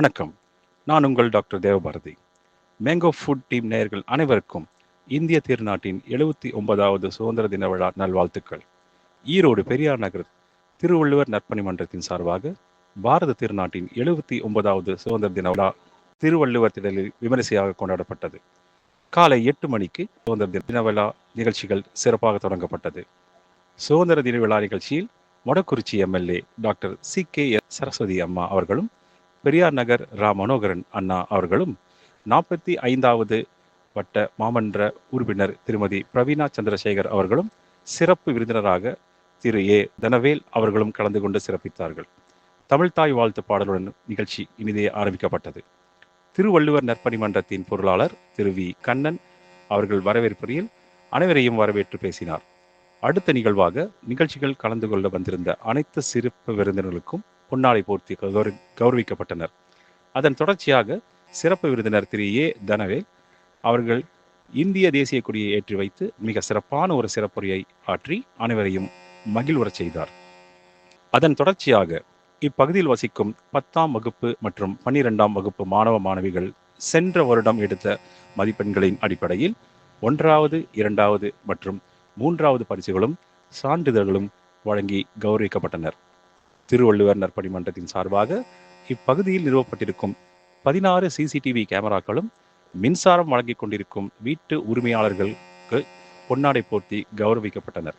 வணக்கம். நான் உங்கள் டாக்டர் தேவபாரதி. மேங்கோ ஃபுட் டீம் நேயர்கள் அனைவருக்கும் இந்திய திருநாட்டின் 79வது சுதந்திர தின விழா நல்வாழ்த்துக்கள். ஈரோடு பெரியார் நகர் திருவள்ளுவர் நற்பணி மன்றத்தின் சார்பாக பாரத திருநாட்டின் 79வது சுதந்திர தின விழா திருவள்ளுவர் திடலில் விமரிசையாக கொண்டாடப்பட்டது. காலை 8 மணிக்கு சுதந்திர தின விழா நிகழ்ச்சிகள் சிறப்பாக தொடங்கப்பட்டது. சுதந்திர தின விழா நிகழ்ச்சியில் Modakurichi MLA doctor CKS Saraswathi அம்மா அவர்களும், பெரியார் நகர் ரா மனோகரன் அண்ணா அவர்களும், 45வது வட்ட மாமன்ற உறுப்பினர் திருமதி பிரவீனா சந்திரசேகர் அவர்களும், சிறப்பு விருந்தினராக திரு தனவேல் அவர்களும் கலந்து கொண்டு சிறப்பித்தார்கள். தமிழ்தாய் வாழ்த்து பாடலுடன் நிகழ்ச்சி இனிதே ஆரம்பிக்கப்பட்டது. திருவள்ளுவர் நற்பணி மன்றத்தின் பொருளாளர் திரு கண்ணன் அவர்கள் வரவேற்புரையில் அனைவரையும் வரவேற்று பேசினார். அடுத்த நிகழ்வாக நிகழ்ச்சிகள் கலந்து கொள்ள வந்திருந்த அனைத்து சிறப்பு விருந்தினர்களுக்கும் பொன்னாடை போர்த்தி கௌரவிக்கப்பட்டனர். அதன் தொடர்ச்சியாக சிறப்பு விருந்தினர் திரு தனவேல் அவர்கள் இந்திய தேசிய கொடியை ஏற்றி வைத்து மிக சிறப்பான ஒரு சிறப்புரையை ஆற்றி அனைவரையும் மகிழ்வுறச் செய்தார். அதன் தொடர்ச்சியாக இப்பகுதியில் வசிக்கும் 10ஆம் வகுப்பு மற்றும் 12ஆம் வகுப்பு மாணவ மாணவிகள் சென்ற வருடம் எடுத்த மதிப்பெண்களின் அடிப்படையில் 1வது, 2வது மற்றும் 3வது பரிசுகளும் சான்றிதழ்களும் வழங்கி கௌரவிக்கப்பட்டனர். திருவள்ளுவர் நற்பணி மன்றத்தின் சார்பாக இப்பகுதியில் நிறுவப்பட்டிருக்கும் 16 CCTV கேமராக்களும் மின்சாரம் வழங்கிக் கொண்டிருக்கும் வீட்டு உரிமையாளர்களுக்கு பொன்னாடை போர்த்தி கௌரவிக்கப்பட்டனர்.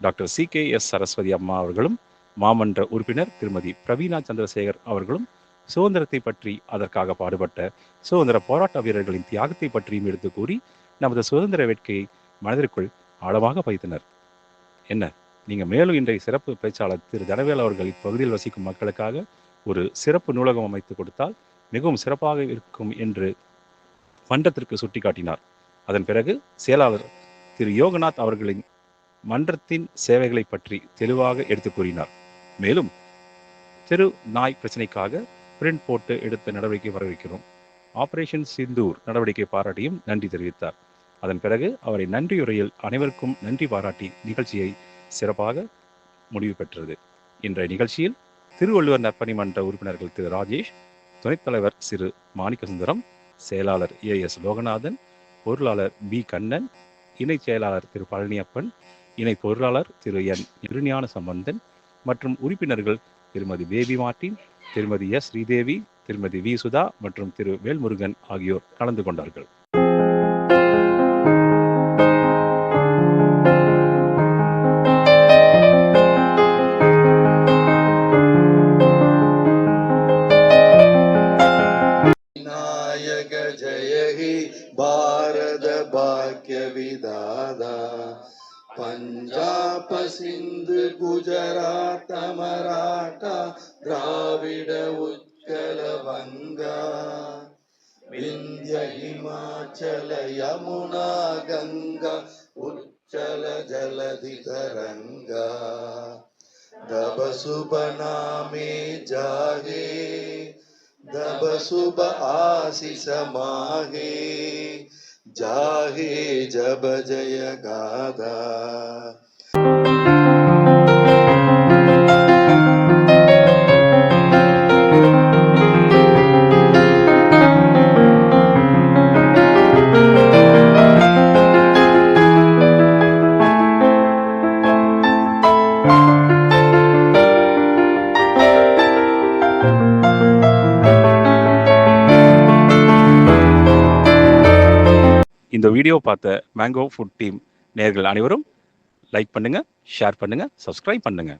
டாக்டர் CKS சரஸ்வதி அம்மா அவர்களும், மாமன்ற உறுப்பினர் திருமதி பிரவீனா சந்திரசேகர் அவர்களும் சுதந்திரத்தை பற்றி, அதற்காக பாடுபட்ட சுதந்திர போராட்ட வீரர்களின் தியாகத்தை பற்றியும் எடுத்து கூறி நமது சுதந்திர வேட்கையை மனதிற்குள் ஆழமாக பதித்தனர். என்ன, நீங்க மேலும் இன்றைய சிறப்பு பேச்சாளர் திரு தனவேல் அவர்கள் இப்பகுதியில் வசிக்கும் மக்களுக்காக ஒரு சிறப்பு நூலகம் அமைத்து கொடுத்தால் மிகவும் சிறப்பாக இருக்கும் என்று மன்றத்திற்கு சுட்டிக்காட்டினார். அதன் பிறகு செயலாளர் திரு யோகநாத் அவர்களின் மன்றத்தின் சேவைகளை பற்றி தெளிவாக எடுத்து கூறினார். மேலும் தெரு நாய் பிரச்சனைக்காக பிரிண்ட் போட்டு எடுத்த நடவடிக்கை வரவேற்கிறோம். ஆபரேஷன் சிந்தூர் நடவடிக்கை பாராட்டியும் நன்றி தெரிவித்தார். அதன் பிறகு அவரை நன்றியுரையில் அனைவருக்கும் நன்றி பாராட்டி நிகழ்ச்சியை சிறப்பாக முடிவு பெற்றது. இன்றைய நிகழ்ச்சியில் திருவள்ளுவர் நற்பணி மன்ற உறுப்பினர்கள் திரு ராஜேஷ், துணைத் தலைவர் சிறு மாணிக்கசுந்தரம், செயலாளர் AS லோகநாதன், பொருளாளர் கண்ணன், இணை செயலாளர் திரு பழனியப்பன், இணை பொருளாளர் திரு இருஞான சம்பந்தன் மற்றும் உறுப்பினர்கள் திருமதி பேபி மார்ட்டின், திருமதி ஸ்ரீதேவி, திருமதி சுதா மற்றும் திரு வேல்முருகன் ஆகியோர் கலந்து கொண்டார்கள். பாரத பாக்கிய விதாதா பஞ்சாப சிந்து குஜராத் மராட்டா திராவிட உத்கல வங்கா விந்திய ஹிமாச்சல யமுனா கங்கா உச்சல ஜலதி தரங்கா தப சுப நாமே ஜாகே दब सुब आशीष माहे जाहे जब जय गाधा. இந்த வீடியோ பார்த்த மேங்கோ ஃபுட் டீம் நேயர்கள் அனைவரும் லைக் பண்ணுங்க, ஷேர் பண்ணுங்க, சப்ஸ்கிரைப் பண்ணுங்க.